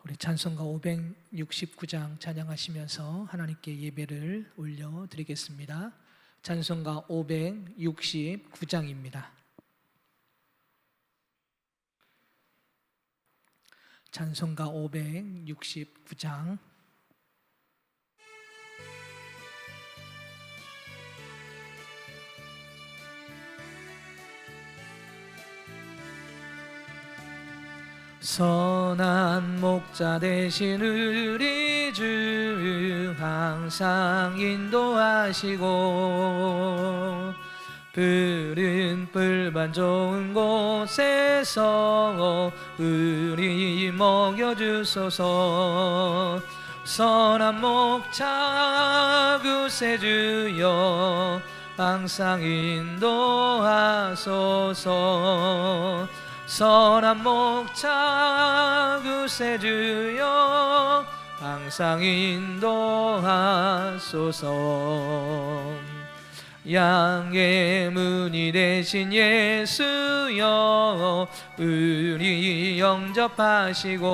우리 찬송가 569장 찬양하시면서 하나님께 예배를 올려드리겠습니다. 찬송가 569장입니다. 찬송가 569장. 선한 목자 되신 우리 주 항상 인도하시고 푸른 뿔만 좋은 곳에서 우리 먹여주소서. 선한 목자 구세주여 항상 인도하소서. 선한 목자 구세주여 항상 인도하소서. 양의 문이 되신 예수여 우리 영접하시고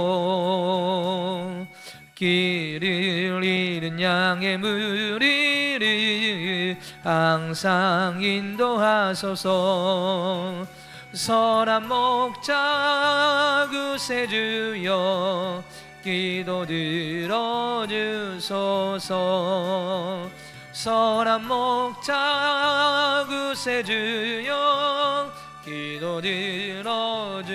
길을 잃은 양의 무리를 항상 인도하소서. 선한 목자 구세주여 기도 들어주소서. 선한 목자 구세주여 기도 들어주소서.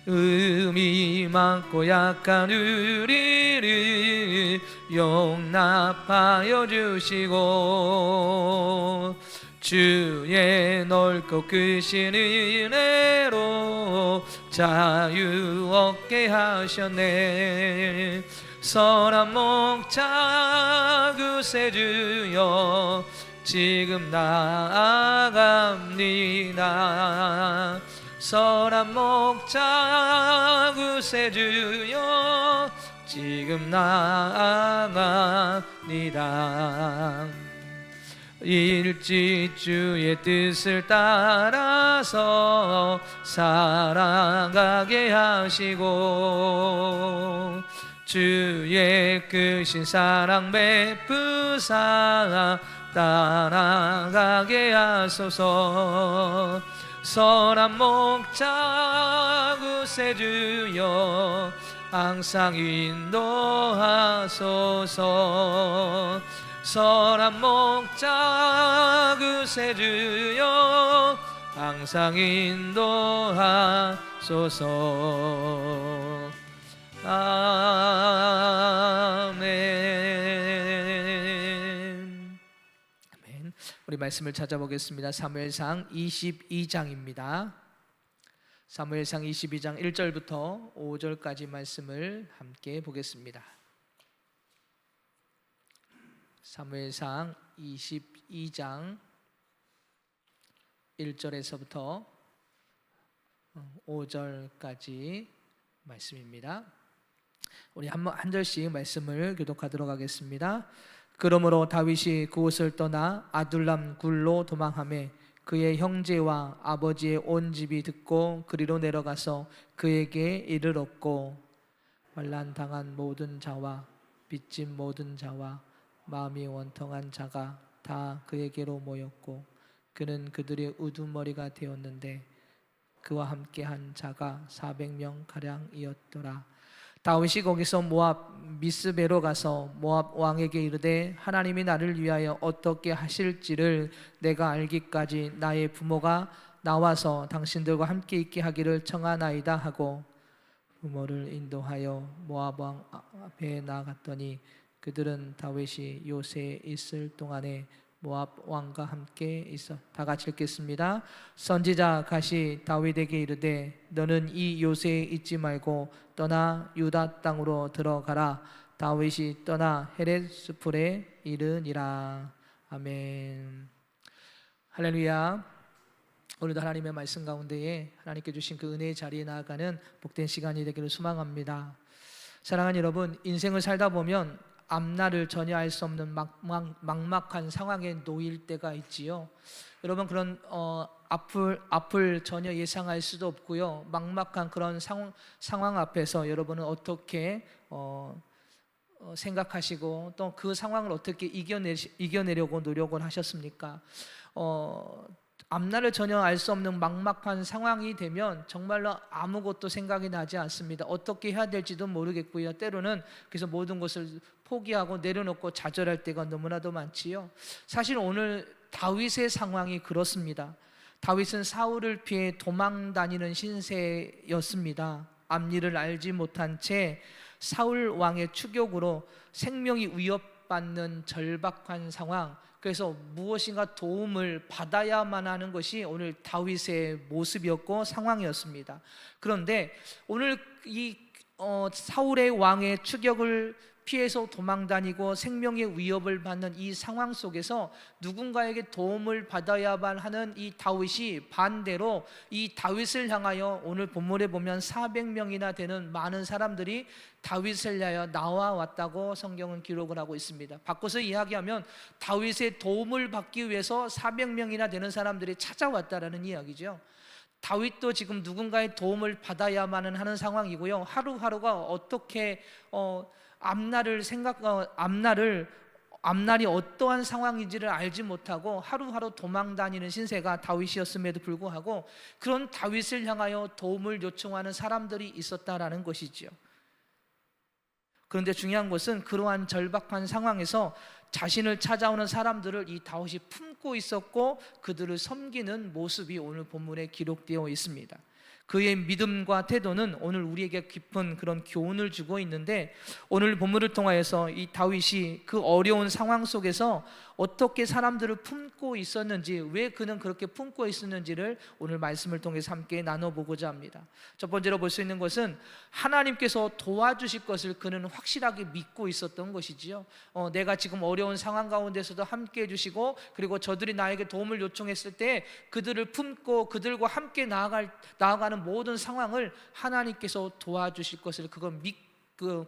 음이 많고 약한 우리를 용납하여 주시고 주의 넓고 크신 은혜로 자유 얻게 하셨네. 선한 목자 구세주여 지금 나아갑니다. 선한 목자 구세주여 지금 나아갑니다. 일찍 주의 뜻을 따라서 살아가게 하시고 주의 크신 사랑 베푸사 따라가게 하소서. 선한 목자 구세주여 항상 인도하소서. 선한 목자 구세주여 항상 인도하소서. 아멘. 아멘. 우리 말씀을 찾아보겠습니다. 사무엘상 22장입니다. 사무엘상 22장 1절부터 5절까지 말씀을 함께 보겠습니다. 사무엘상 22장 1절에서부터 5절까지 말씀입니다. 우리 한 절씩 말씀을 교독하도록 하겠습니다. 그러므로 다윗이 그곳을 떠나 아둘람 굴로 도망하매 그의 형제와 아버지의 온 집이 듣고 그리로 내려가서 그에게 이르렀고 환난당한 모든 자와 빚진 모든 자와 마음이 원통한 자가 다 그에게로 모였고 그는 그들의 우두머리가 되었는데 그와 함께한 자가 400명 가량이었더라. 다윗이 거기서 모압 미스베로 가서 모압 왕에게 이르되 하나님이 나를 위하여 어떻게 하실지를 내가 알기까지 나의 부모가 나와서 당신들과 함께 있게 하기를 청하나이다 하고 부모를 인도하여 모압 왕 앞에 나아갔더니 그들은 다윗이 요새에 있을 동안에 모압 왕과 함께 있어. 다 같이 읽겠습니다. 선지자 갓이 다윗에게 이르되 너는 이 요새에 있지 말고 떠나 유다 땅으로 들어가라. 다윗이 떠나 헤렛스풀에 이르니라. 아멘. 할렐루야. 오늘도 하나님의 말씀 가운데에 하나님께 주신 그 은혜의 자리에 나아가는 복된 시간이 되기를 소망합니다. 사랑하는 여러분, 인생을 살다 보면 앞날을 전혀 알 수 없는 막막한 상황에 놓일 때가 있지요. 여러분, 그런 앞을 전혀 예상할 수도 없고요. 막막한 그런 상황 앞에서 여러분은 어떻게 생각하시고 또 그 상황을 어떻게 이겨내려고 노력을 하셨습니까? 앞날을 전혀 알 수 없는 막막한 상황이 되면 정말로 아무것도 생각이 나지 않습니다. 어떻게 해야 될지도 모르겠고요. 때로는 그래서 모든 것을 포기하고 내려놓고 좌절할 때가 너무나도 많지요. 사실 오늘 다윗의 상황이 그렇습니다. 다윗은 사울을 피해 도망 다니는 신세였습니다. 앞일을 알지 못한 채 사울 왕의 추격으로 생명이 위협받는 절박한 상황, 그래서 무엇인가 도움을 받아야만 하는 것이 오늘 다윗의 모습이었고 상황이었습니다. 그런데 오늘 이 사울의 왕의 추격을 피해서 도망다니고 생명의 위협을 받는 이 상황 속에서 누군가에게 도움을 받아야만 하는 이 다윗이 반대로 이 다윗을 향하여 오늘 본문에 보면 400명이나 되는 많은 사람들이 다윗을 향하여 나와왔다고 성경은 기록을 하고 있습니다. 바꿔서 이야기하면 다윗의 도움을 받기 위해서 400명이나 되는 사람들이 찾아왔다라는 이야기죠. 다윗도 지금 누군가의 도움을 받아야만 하는 상황이고요. 하루하루가 어떻게 앞날이 어떠한 상황인지를 알지 못하고 하루하루 도망다니는 신세가 다윗이었음에도 불구하고 그런 다윗을 향하여 도움을 요청하는 사람들이 있었다라는 것이지요. 그런데 중요한 것은 그러한 절박한 상황에서 자신을 찾아오는 사람들을 이 다윗이 품고 있었고 그들을 섬기는 모습이 오늘 본문에 기록되어 있습니다. 그의 믿음과 태도는 오늘 우리에게 깊은 그런 교훈을 주고 있는데, 오늘 본문을 통하여서 이 다윗이 그 어려운 상황 속에서 어떻게 사람들을 품고 있었는지, 왜 그는 그렇게 품고 있었는지를 오늘 말씀을 통해서 함께 나눠보고자 합니다. 첫 번째로 볼 수 있는 것은 하나님께서 도와주실 것을 그는 확실하게 믿고 있었던 것이지요. 내가 지금 어려운 상황 가운데서도 함께 해주시고, 그리고 저들이 나에게 도움을 요청했을 때 그들을 품고 그들과 함께 나아가는 모든 상황을 하나님께서 도와주실 것을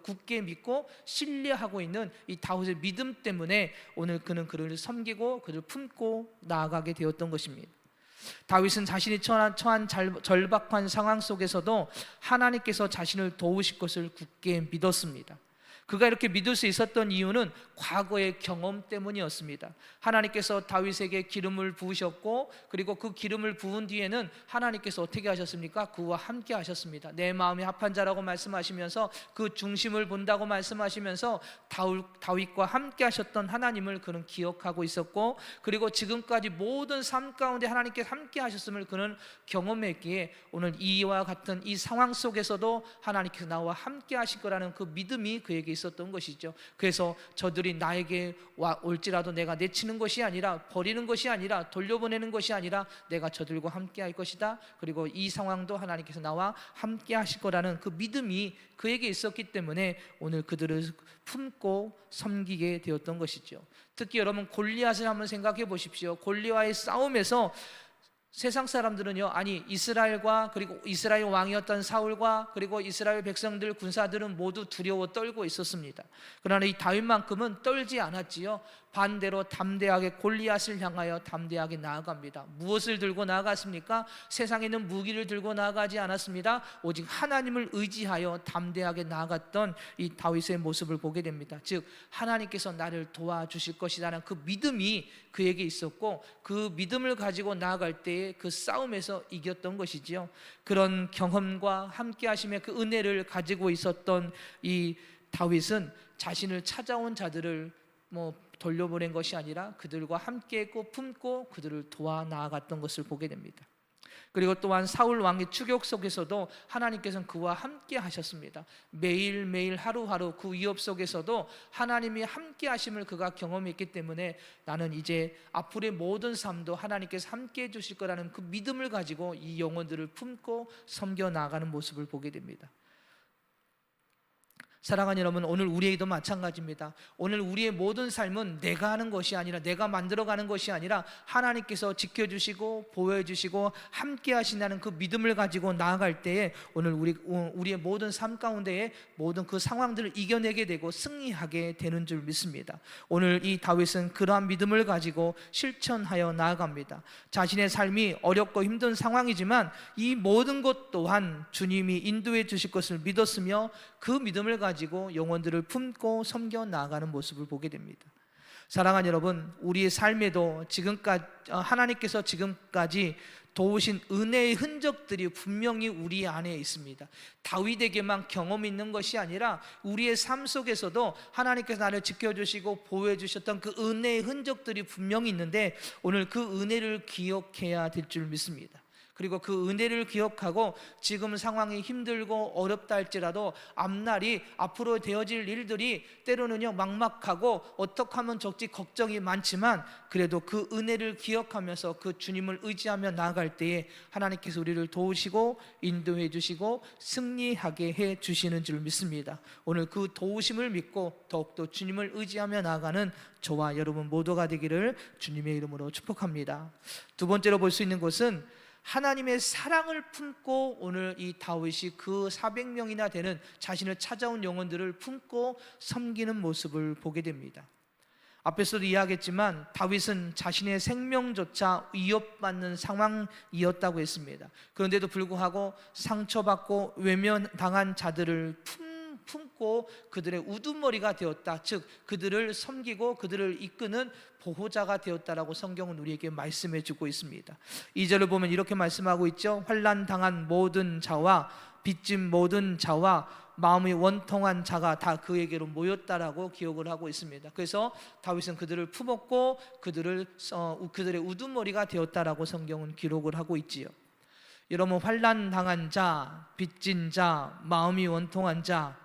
굳게 믿고 신뢰하고 있는 이 다윗의 믿음 때문에 오늘 그는 그를 섬기고 그를 품고 나아가게 되었던 것입니다. 다윗은 자신이 처한 절박한 상황 속에서도 하나님께서 자신을 도우실 것을 굳게 믿었습니다. 그가 이렇게 믿을 수 있었던 이유는 과거의 경험 때문이었습니다. 하나님께서 다윗에게 기름을 부으셨고, 그리고 그 기름을 부은 뒤에는 하나님께서 어떻게 하셨습니까? 그와 함께 하셨습니다. 내 마음이 합한 자라고 말씀하시면서 그 중심을 본다고 말씀하시면서 다윗과 함께 하셨던 하나님을 그는 기억하고 있었고, 그리고 지금까지 모든 삶 가운데 하나님께서 함께 하셨음을 그는 경험했기에 오늘 이와 같은 이 상황 속에서도 하나님께서 나와 함께 하실 거라는 그 믿음이 그에게 있었던 것이죠. 그래서 저들이 나에게 올지라도 내가 내치는 것이 아니라, 버리는 것이 아니라, 돌려보내는 것이 아니라 내가 저들과 함께 할 것이다. 그리고 이 상황도 하나님께서 나와 함께 하실 거라는 그 믿음이 그에게 있었기 때문에 오늘 그들을 품고 섬기게 되었던 것이죠. 특히 여러분 골리앗을 한번 생각해 보십시오. 골리앗의 싸움에서 세상 사람들은요, 아니 이스라엘과 그리고 이스라엘 왕이었던 사울과 그리고 이스라엘 백성들 군사들은 모두 두려워 떨고 있었습니다. 그러나 이 다윗만큼은 떨지 않았지요. 반대로 담대하게 골리앗을 향하여 담대하게 나아갑니다. 무엇을 들고 나아갔습니까? 세상에 있는 무기를 들고 나아가지 않았습니다. 오직 하나님을 의지하여 담대하게 나아갔던 이 다윗의 모습을 보게 됩니다. 즉 하나님께서 나를 도와주실 것이라는 그 믿음이 그에게 있었고, 그 믿음을 가지고 나아갈 때에 그 싸움에서 이겼던 것이지요. 그런 경험과 함께 하심의 그 은혜를 가지고 있었던 이 다윗은 자신을 찾아온 자들을 돌려보낸 것이 아니라 그들과 함께했고 품고 그들을 도와 나아갔던 것을 보게 됩니다. 그리고 또한 사울 왕의 추격 속에서도 하나님께서는 그와 함께 하셨습니다. 매일매일 하루하루 그 위협 속에서도 하나님이 함께 하심을 그가 경험했기 때문에 나는 이제 앞으로의 모든 삶도 하나님께서 함께 해주실 거라는 그 믿음을 가지고 이 영혼들을 품고 섬겨 나아가는 모습을 보게 됩니다. 사랑하는 여러분, 오늘 우리에게도 마찬가지입니다. 오늘 우리의 모든 삶은 내가 하는 것이 아니라, 내가 만들어가는 것이 아니라 하나님께서 지켜주시고 보호해주시고 함께 하신다는 그 믿음을 가지고 나아갈 때에 오늘 우리의 모든 삶 가운데에 모든 그 상황들을 이겨내게 되고 승리하게 되는 줄 믿습니다. 오늘 이 다윗은 그러한 믿음을 가지고 실천하여 나아갑니다. 자신의 삶이 어렵고 힘든 상황이지만 이 모든 것 또한 주님이 인도해 주실 것을 믿었으며 그 믿음을 가지고 영혼들을 품고 섬겨 나아가는 모습을 보게 됩니다. 사랑하는 여러분, 우리의 삶에도 지금까지 하나님께서 지금까지 도우신 은혜의 흔적들이 분명히 우리 안에 있습니다. 다윗에게만 경험이 있는 것이 아니라 우리의 삶 속에서도 하나님께서 나를 지켜주시고 보호해 주셨던 그 은혜의 흔적들이 분명히 있는데 오늘 그 은혜를 기억해야 될 줄 믿습니다. 그리고 그 은혜를 기억하고 지금 상황이 힘들고 어렵다 할지라도 앞날이 앞으로 되어질 일들이 때로는요 막막하고 어떻게 하면 좋지 걱정이 많지만 그래도 그 은혜를 기억하면서 그 주님을 의지하며 나아갈 때에 하나님께서 우리를 도우시고 인도해 주시고 승리하게 해 주시는 줄 믿습니다. 오늘 그 도우심을 믿고 더욱더 주님을 의지하며 나아가는 저와 여러분 모두가 되기를 주님의 이름으로 축복합니다. 두 번째로 볼 수 있는 것은 하나님의 사랑을 품고 오늘 이 다윗이 그 400명이나 되는 자신을 찾아온 영혼들을 품고 섬기는 모습을 보게 됩니다. 앞에서도 이야기했지만 다윗은 자신의 생명조차 위협받는 상황이었다고 했습니다. 그런데도 불구하고 상처받고 외면당한 자들을 품고 그들의 우두머리가 되었다. 즉 그들을 섬기고 그들을 이끄는 보호자가 되었다라고 성경은 우리에게 말씀해 주고 있습니다. 2절을 보면 이렇게 말씀하고 있죠. 환난 당한 모든 자와 빚진 모든 자와 마음이 원통한 자가 다 그에게로 모였다라고 기억을 하고 있습니다. 그래서 다윗은 그들을 품었고 그들의 우두머리가 되었다라고 성경은 기록을 하고 있지요. 여러분, 환난 당한 자, 빚진 자, 마음이 원통한 자,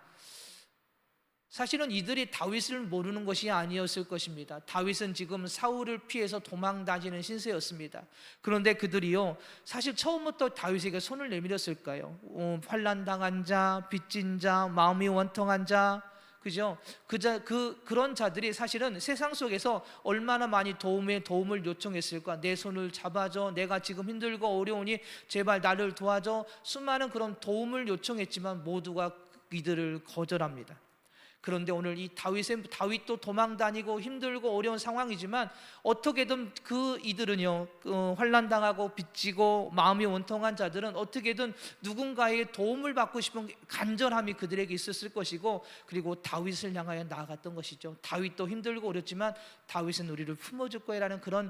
사실은 이들이 다윗을 모르는 것이 아니었을 것입니다. 다윗은 지금 사울을 피해서 도망 다니는 신세였습니다. 그런데 그들이요 사실 처음부터 다윗에게 손을 내밀었을까요? 환난 당한 자, 빚진 자, 마음이 원통한 자, 그죠? 그런 자들이 사실은 세상 속에서 얼마나 많이 도움을 요청했을까? 내 손을 잡아줘. 내가 지금 힘들고 어려우니 제발 나를 도와줘. 수많은 그런 도움을 요청했지만 모두가 이들을 거절합니다. 그런데 오늘 이 다윗도 도망 다니고 힘들고 어려운 상황이지만 어떻게든 이들은요 환난 당하고 빚지고 마음이 원통한 자들은 어떻게든 누군가의 도움을 받고 싶은 간절함이 그들에게 있었을 것이고 그리고 다윗을 향하여 나아갔던 것이죠. 다윗도 힘들고 어렵지만 다윗은 우리를 품어줄 거라는 그런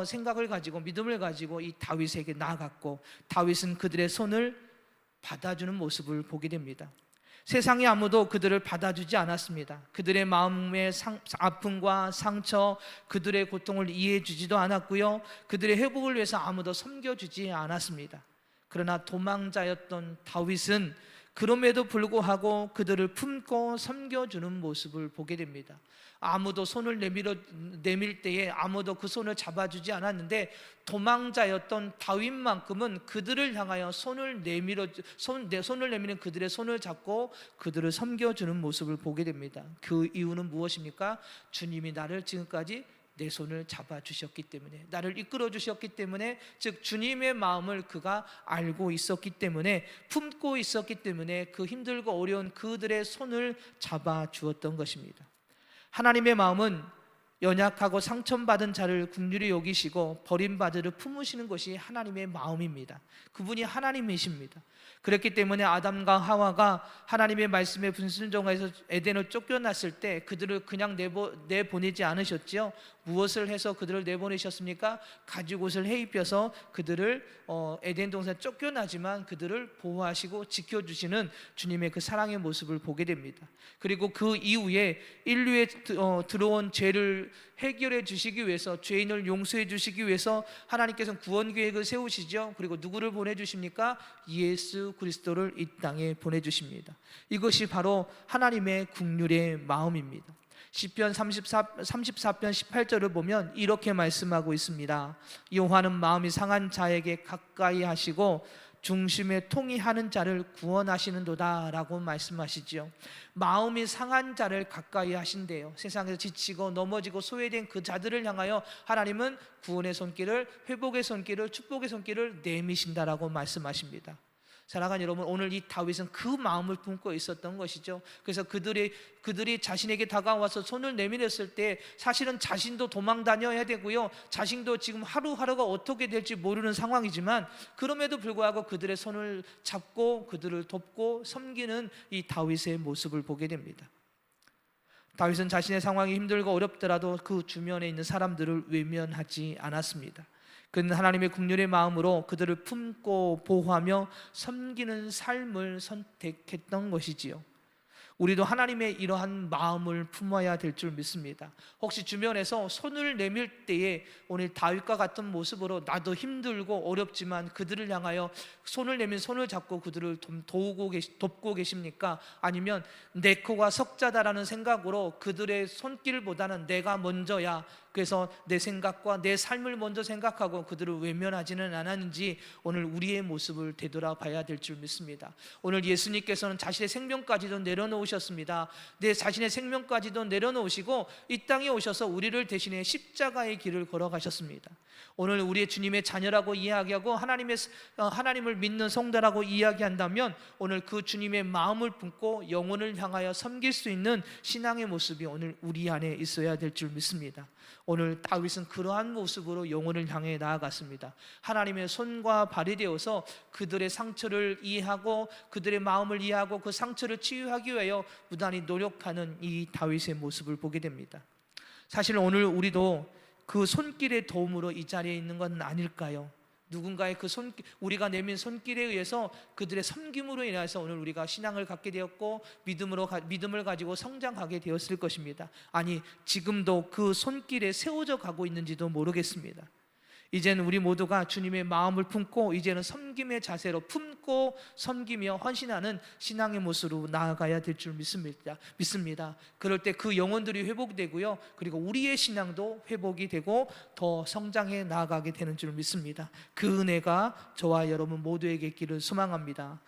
생각을 가지고 믿음을 가지고 이 다윗에게 나아갔고 다윗은 그들의 손을 받아주는 모습을 보게 됩니다. 세상에 아무도 그들을 받아주지 않았습니다. 그들의 마음의 아픔과 상처, 그들의 고통을 이해해 주지도 않았고요, 그들의 회복을 위해서 아무도 섬겨주지 않았습니다. 그러나 도망자였던 다윗은 그럼에도 불구하고 그들을 품고 섬겨주는 모습을 보게 됩니다. 아무도 손을 내밀 때에 아무도 그 손을 잡아주지 않았는데 도망자였던 다윗만큼은 그들을 향하여 손을 내미는 그들의 손을 잡고 그들을 섬겨주는 모습을 보게 됩니다. 그 이유는 무엇입니까? 주님이 나를 지금까지 내 손을 잡아주셨기 때문에, 나를 이끌어 주셨기 때문에, 즉 주님의 마음을 그가 알고 있었기 때문에, 품고 있었기 때문에 그 힘들고 어려운 그들의 손을 잡아주었던 것입니다. 하나님의 마음은 연약하고 상처받은 자를 긍휼히 여기시고 버림받으를 품으시는 것이 하나님의 마음입니다. 그분이 하나님이십니다. 그렇기 때문에 아담과 하와가 하나님의 말씀에 불순종해서 에덴을 쫓겨났을 때 그들을 그냥 내보내지 않으셨지요. 무엇을 해서 그들을 내보내셨습니까? 가죽옷을 해입혀서 그들을 에덴 동산에 쫓겨나지만 그들을 보호하시고 지켜주시는 주님의 그 사랑의 모습을 보게 됩니다. 그리고 그 이후에 인류에 들어온 죄를 해결해 주시기 위해서, 죄인을 용서해 주시기 위해서 하나님께서는 구원 계획을 세우시죠. 그리고 누구를 보내주십니까? 예수 그리스도를 이 땅에 보내주십니다. 이것이 바로 하나님의 긍휼의 마음입니다. 시편 34편 18절을 보면 이렇게 말씀하고 있습니다. 여호와는 마음이 상한 자에게 가까이 하시고 중심에 통이하는 자를 구원하시는도다라고 말씀하시지요. 마음이 상한 자를 가까이 하신대요. 세상에서 지치고 넘어지고 소외된 그 자들을 향하여 하나님은 구원의 손길을, 회복의 손길을, 축복의 손길을 내미신다라고 말씀하십니다. 사랑하는 여러분, 오늘 이 다윗은 그 마음을 품고 있었던 것이죠. 그래서 그들이 자신에게 다가와서 손을 내밀었을 때 사실은 자신도 도망 다녀야 되고요, 자신도 지금 하루하루가 어떻게 될지 모르는 상황이지만 그럼에도 불구하고 그들의 손을 잡고 그들을 돕고 섬기는 이 다윗의 모습을 보게 됩니다. 다윗은 자신의 상황이 힘들고 어렵더라도 그 주변에 있는 사람들을 외면하지 않았습니다. 그는 하나님의 긍휼의 마음으로 그들을 품고 보호하며 섬기는 삶을 선택했던 것이지요. 우리도 하나님의 이러한 마음을 품어야 될 줄 믿습니다. 혹시 주변에서 손을 내밀 때에 오늘 다윗과 같은 모습으로 나도 힘들고 어렵지만 그들을 향하여 손을 내민 손을 잡고 그들을 돕고 계십니까? 아니면 내 코가 석자다라는 생각으로 그들의 손길보다는 내가 먼저야, 그래서 내 생각과 내 삶을 먼저 생각하고 그들을 외면하지는 않았는지 오늘 우리의 모습을 되돌아봐야 될 줄 믿습니다. 오늘 예수님께서는 자신의 생명까지도 내려놓으셨습니다. 내 자신의 생명까지도 내려놓으시고 이 땅에 오셔서 우리를 대신해 십자가의 길을 걸어가셨습니다. 오늘 우리의 주님의 자녀라고 이야기하고 하나님을 믿는 성도라고 이야기한다면 오늘 그 주님의 마음을 품고 영혼을 향하여 섬길 수 있는 신앙의 모습이 오늘 우리 안에 있어야 될 줄 믿습니다. 오늘 다윗은 그러한 모습으로 영혼을 향해 나아갔습니다. 하나님의 손과 발이 되어서 그들의 상처를 이해하고 그들의 마음을 이해하고 그 상처를 치유하기 위하여 무단히 노력하는 이 다윗의 모습을 보게 됩니다. 사실 오늘 우리도 그 손길의 도움으로 이 자리에 있는 건 아닐까요? 누군가의 우리가 내민 손길에 의해서 그들의 섬김으로 인해서 오늘 우리가 신앙을 갖게 되었고 믿음을 가지고 성장하게 되었을 것입니다. 아니, 지금도 그 손길에 세워져 가고 있는지도 모르겠습니다. 이제는 우리 모두가 주님의 마음을 품고 이제는 섬김의 자세로 품고 섬기며 헌신하는 신앙의 모습으로 나아가야 될 줄 믿습니다. 그럴 때 그 영혼들이 회복되고요, 그리고 우리의 신앙도 회복이 되고 더 성장해 나아가게 되는 줄 믿습니다. 그 은혜가 저와 여러분 모두에게 있기를 소망합니다.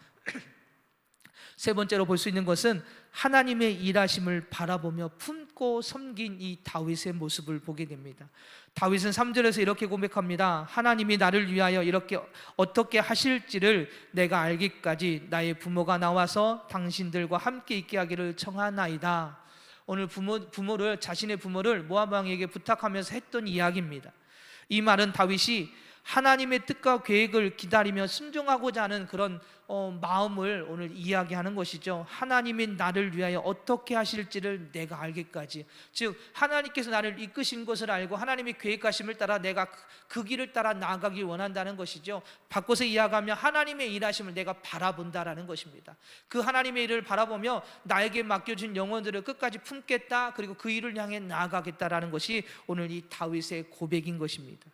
세 번째로 볼 수 있는 것은 하나님의 일하심을 바라보며 품고 섬긴 이 다윗의 모습을 보게 됩니다. 다윗은 3절에서 이렇게 고백합니다. 하나님이 나를 위하여 이렇게 어떻게 하실지를 내가 알기까지 나의 부모가 나와서 당신들과 함께 있게 하기를 청하나이다. 오늘 자신의 부모를 모압 왕에게 부탁하면서 했던 이야기입니다. 이 말은 다윗이 하나님의 뜻과 계획을 기다리며 순종하고자 하는 그런 마음을 오늘 이야기하는 것이죠. 하나님이 나를 위하여 어떻게 하실지를 내가 알기까지, 즉 하나님께서 나를 이끄신 것을 알고 하나님의 계획하심을 따라 내가 그 길을 따라 나아가길 원한다는 것이죠. 바꿔서 이야기하면 하나님의 일하심을 내가 바라본다라는 것입니다. 그 하나님의 일을 바라보며 나에게 맡겨진 영혼들을 끝까지 품겠다, 그리고 그 일을 향해 나아가겠다라는 것이 오늘 이 다윗의 고백인 것입니다.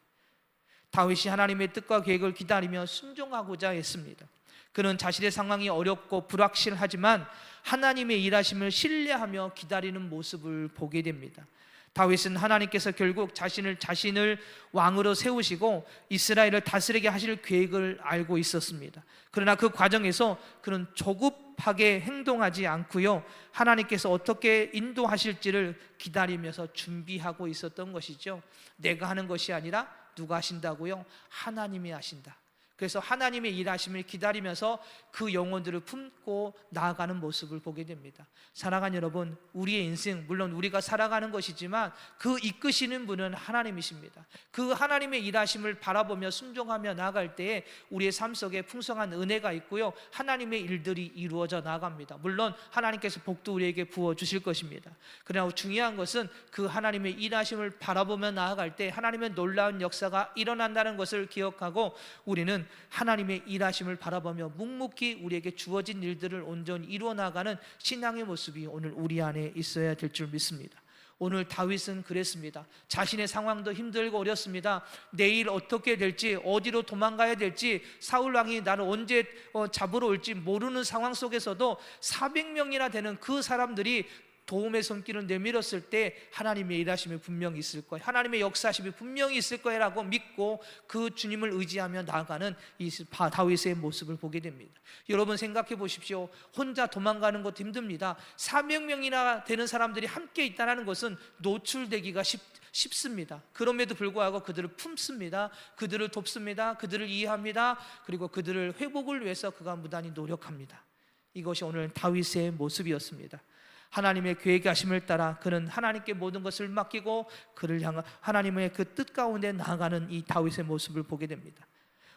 다윗이 하나님의 뜻과 계획을 기다리며 순종하고자 했습니다. 그는 자신의 상황이 어렵고 불확실하지만 하나님의 일하심을 신뢰하며 기다리는 모습을 보게 됩니다. 다윗은 하나님께서 결국 자신을 왕으로 세우시고 이스라엘을 다스리게 하실 계획을 알고 있었습니다. 그러나 그 과정에서 그는 조급하게 행동하지 않고요, 하나님께서 어떻게 인도하실지를 기다리면서 준비하고 있었던 것이죠. 내가 하는 것이 아니라 누가 하신다고요? 하나님이 하신다. 그래서 하나님의 일하심을 기다리면서 그 영혼들을 품고 나아가는 모습을 보게 됩니다. 사랑하는 여러분, 우리의 인생, 물론 우리가 살아가는 것이지만 그 이끄시는 분은 하나님이십니다. 그 하나님의 일하심을 바라보며 순종하며 나아갈 때에 우리의 삶 속에 풍성한 은혜가 있고요, 하나님의 일들이 이루어져 나갑니다. 물론 하나님께서 복도 우리에게 부어주실 것입니다. 그러나 중요한 것은 그 하나님의 일하심을 바라보며 나아갈 때 하나님의 놀라운 역사가 일어난다는 것을 기억하고 우리는 하나님의 일하심을 바라보며 묵묵히 우리에게 주어진 일들을 온전히 이루어 나가는 신앙의 모습이 오늘 우리 안에 있어야 될 줄 믿습니다. 오늘 다윗은 그랬습니다. 자신의 상황도 힘들고 어렵습니다. 내일 어떻게 될지, 어디로 도망가야 될지, 사울 왕이 나를 언제 잡으러 올지 모르는 상황 속에서도 400명이나 되는 그 사람들이 도움의 손길을 내밀었을 때 하나님의 일하심이 분명히 있을 거예요. 하나님의 역사하심이 분명히 있을 거라고 믿고 그 주님을 의지하며 나아가는 이 다윗의 모습을 보게 됩니다. 여러분 생각해 보십시오. 혼자 도망가는 것도 힘듭니다. 400명이나 되는 사람들이 함께 있다는 것은 노출되기가 쉽습니다. 그럼에도 불구하고 그들을 품습니다. 그들을 돕습니다. 그들을 이해합니다. 그리고 그들을 회복을 위해서 그가 무단히 노력합니다. 이것이 오늘 다윗의 모습이었습니다. 하나님의 계획하심을 따라 그는 하나님께 모든 것을 맡기고 그를 향한 하나님의 그 뜻 가운데 나아가는 이 다윗의 모습을 보게 됩니다.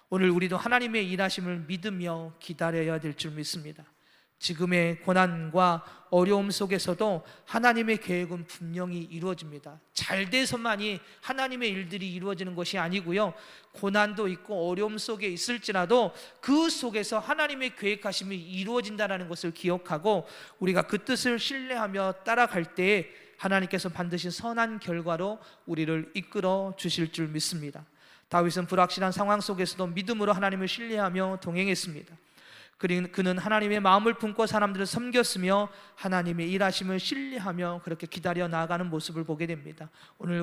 오늘 우리도 하나님의 일하심을 믿으며 기다려야 될 줄 믿습니다. 지금의 고난과 어려움 속에서도 하나님의 계획은 분명히 이루어집니다. 잘 돼서만이 하나님의 일들이 이루어지는 것이 아니고요, 고난도 있고 어려움 속에 있을지라도 그 속에서 하나님의 계획하심이 이루어진다는 것을 기억하고 우리가 그 뜻을 신뢰하며 따라갈 때에 하나님께서 반드시 선한 결과로 우리를 이끌어 주실 줄 믿습니다. 다윗은 불확실한 상황 속에서도 믿음으로 하나님을 신뢰하며 동행했습니다. 그는 하나님의 마음을 품고 사람들을 섬겼으며 하나님의 일하심을 신뢰하며 그렇게 기다려 나아가는 모습을 보게 됩니다. 오늘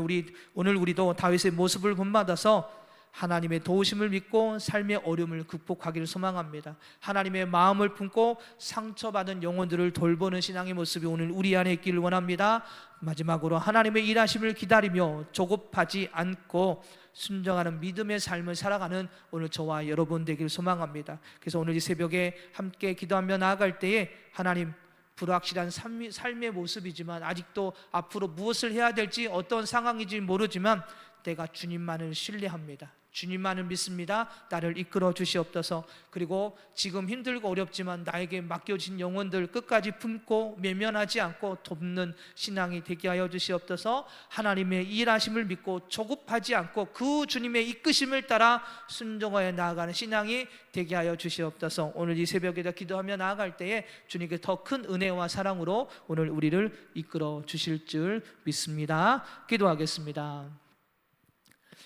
우리도 다윗의 모습을 본받아서 하나님의 도우심을 믿고 삶의 어려움을 극복하기를 소망합니다. 하나님의 마음을 품고 상처받은 영혼들을 돌보는 신앙의 모습이 오늘 우리 안에 있기를 원합니다. 마지막으로 하나님의 일하심을 기다리며 조급하지 않고 순종하는 믿음의 삶을 살아가는 오늘 저와 여러분 되기를 소망합니다. 그래서 오늘 이 새벽에 함께 기도하며 나아갈 때에 하나님, 불확실한 삶의 모습이지만 아직도 앞으로 무엇을 해야 될지 어떤 상황인지 모르지만 내가 주님만을 신뢰합니다. 주님만을 믿습니다. 나를 이끌어 주시옵소서. 그리고 지금 힘들고 어렵지만 나에게 맡겨진 영혼들 끝까지 품고 외면하지 않고 돕는 신앙이 되게 하여 주시옵소서. 하나님의 일하심을 믿고 조급하지 않고 그 주님의 이끄심을 따라 순종하여 나아가는 신앙이 되게 하여 주시옵소서. 오늘 이 새벽에도 기도하며 나아갈 때에 주님께 더 큰 은혜와 사랑으로 오늘 우리를 이끌어 주실 줄 믿습니다. 기도하겠습니다.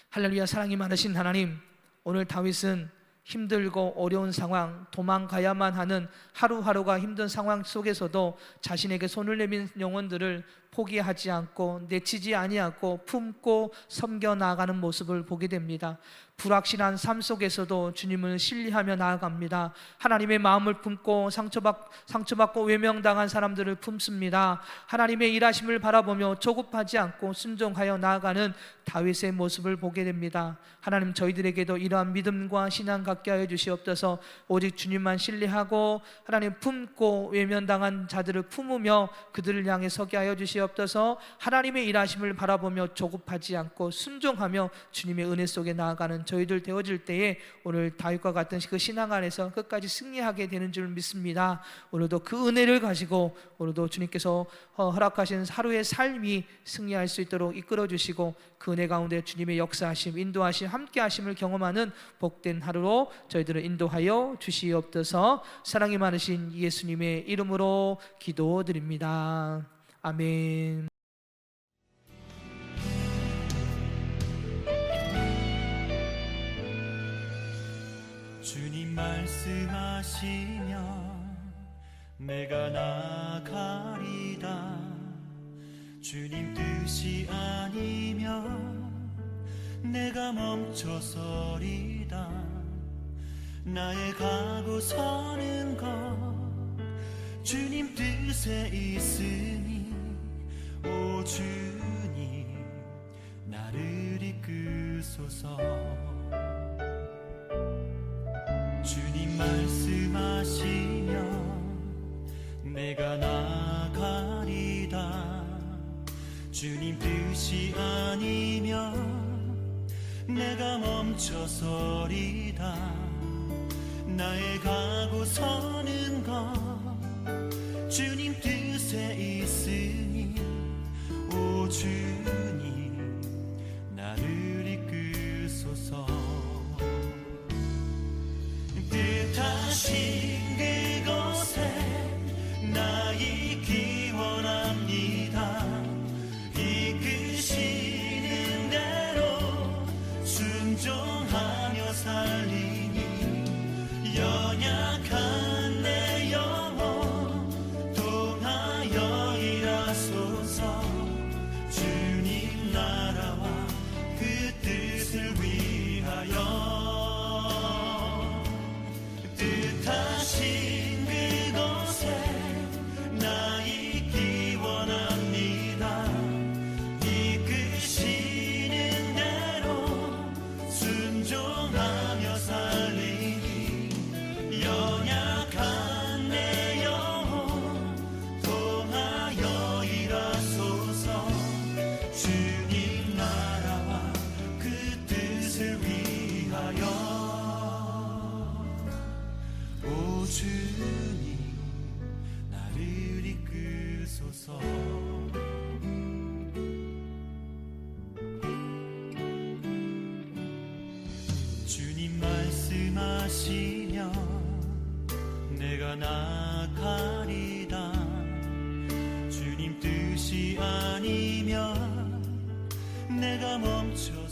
할렐루야. 사랑이 많으신 하나님, 오늘 다윗은 힘들고 어려운 상황, 도망가야만 하는 하루하루가 힘든 상황 속에서도 자신에게 손을 내민 영혼들을 포기하지 않고 내치지 아니하고 품고 섬겨 나아가는 모습을 보게 됩니다. 불확실한 삶 속에서도 주님을 신뢰하며 나아갑니다. 하나님의 마음을 품고 상처받고 외면당한 사람들을 품습니다. 하나님의 일하심을 바라보며 조급하지 않고 순종하여 나아가는 다윗의 모습을 보게 됩니다. 하나님, 저희들에게도 이러한 믿음과 신앙 갖게 하여 주시옵소서. 오직 주님만 신뢰하고 하나님 품고 외면당한 자들을 품으며 그들을 향해 서게 하여 주시옵소서. 하나님의 일하심을 바라보며 조급하지 않고 순종하며 주님의 은혜 속에 나아가는 저희들 되어질 때에 오늘 다윗과 같은 그 신앙 안에서 끝까지 승리하게 되는 줄 믿습니다. 오늘도 그 은혜를 가지고 오늘도 주님께서 허락하신 하루의 삶이 승리할 수 있도록 이끌어 주시고 그 은혜 가운데 주님의 역사하심, 인도하심, 함께하심을 경험하는 복된 하루로 저희들을 인도하여 주시옵소서. 사랑이 많으신 예수님의 이름으로 기도드립니다. 아멘. 주님 말씀하시면 내가 나가리다. 주님 뜻이 아니면 내가 멈춰서리다. 나의 가고 서는 것 주님 뜻에 있으니 오 주님 나를 이끄소서. 주님 말씀하시면 내가 나가리다. 주님 뜻이 아니면 내가 멈춰서리다. 나의 가고 서는 것 주님 뜻에 있으니 오 주님 나를 이끄소서. 뜻하신 그곳에 나 있기 원합니다. 이끄시는 대로 순종하며 살리니 연약한 가지면 내가 나가리다. 주님 뜻이 아니면 내가 멈춰